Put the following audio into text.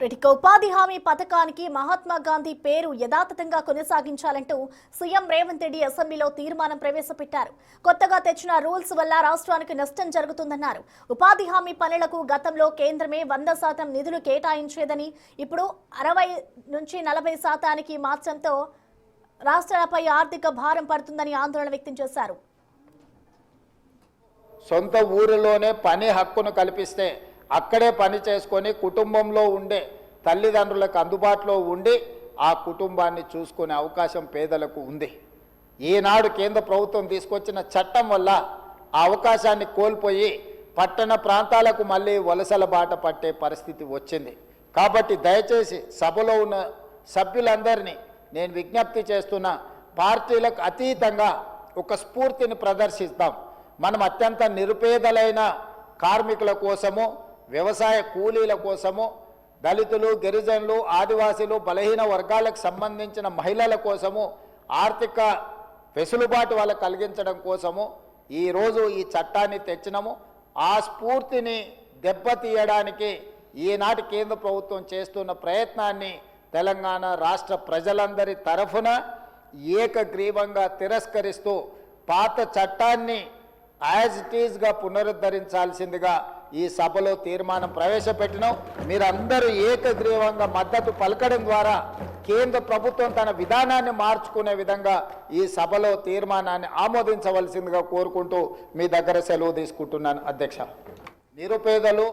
ఇక ఉపాధి హామీ పథకానికి మహాత్మా గాంధీ పేరు యథాతథంగా కొనసాగించాలంటూ సీఎం రేవంత్ రెడ్డి అసెంబ్లీలో తీర్మానం ప్రవేశపెట్టారు. కొత్తగా తెచ్చిన రూల్స్ వల్ల రాష్ట్రానికి నష్టం జరుగుతుందన్నారు. ఉపాధి హామీ పనులకు గతంలో కేంద్రమే 100% నిధులు కేటాయించేదని ఇప్పుడు 60 నుంచి 40% మార్చడంతో రాష్ట్రాలపై ఆర్థిక భారం పడుతుందని ఆందోళన వ్యక్తం చేశారు. సొంత ఊరిలోనే పని హక్కును కల్పిస్తే అక్కడే పని చేసుకొని కుటుంబంలో ఉండే తల్లిదండ్రులకు అందుబాటులో ఉండి ఆ కుటుంబాన్ని చూసుకునే అవకాశం పేదలకు ఉంది. ఈనాడు కేంద్ర ప్రభుత్వం తీసుకొచ్చిన చట్టం వల్ల ఆ అవకాశాన్ని కోల్పోయి పట్టణ ప్రాంతాలకు మళ్ళీ వలసల బాట పట్టే పరిస్థితి వచ్చింది. కాబట్టి దయచేసి సభలో ఉన్న సభ్యులందరినీ నేను విజ్ఞప్తి చేస్తున్న, పార్టీలకు అతీతంగా ఒక స్ఫూర్తిని ప్రదర్శిస్తాం. మనం అత్యంత నిరుపేదలైన కార్మికుల కోసము, వ్యవసాయ కూలీల కోసము, దళితులు, గిరిజనులు, ఆదివాసీలు, బలహీన వర్గాలకు సంబంధించిన మహిళల కోసము ఆర్థిక వెసులుబాటు వాళ్ళకు కలిగించడం కోసము ఈరోజు ఈ చట్టాన్ని తెచ్చినాము. ఆ స్ఫూర్తిని దెబ్బతీయడానికి ఈనాటి కేంద్ర ప్రభుత్వం చేస్తున్న ప్రయత్నాన్ని తెలంగాణ రాష్ట్ర ప్రజలందరి తరఫున ఏకగ్రీవంగా తిరస్కరిస్తూ పాత చట్టాన్ని యాజ్ ఇట్ ఈజ్గా పునరుద్ధరించాల్సిందిగా ఈ సభలో తీర్మానం ప్రవేశపెట్టినాం. మీరందరూ ఏకగ్రీవంగా మద్దతు పలకడం ద్వారా కేంద్ర ప్రభుత్వం తన విధానాన్ని మార్చుకునే విధంగా ఈ సభలో తీర్మానాన్ని ఆమోదించవలసిందిగా కోరుకుంటూ మీ దగ్గర సెలవు తీసుకుంటున్నాను అధ్యక్ష. నిరుపేదలు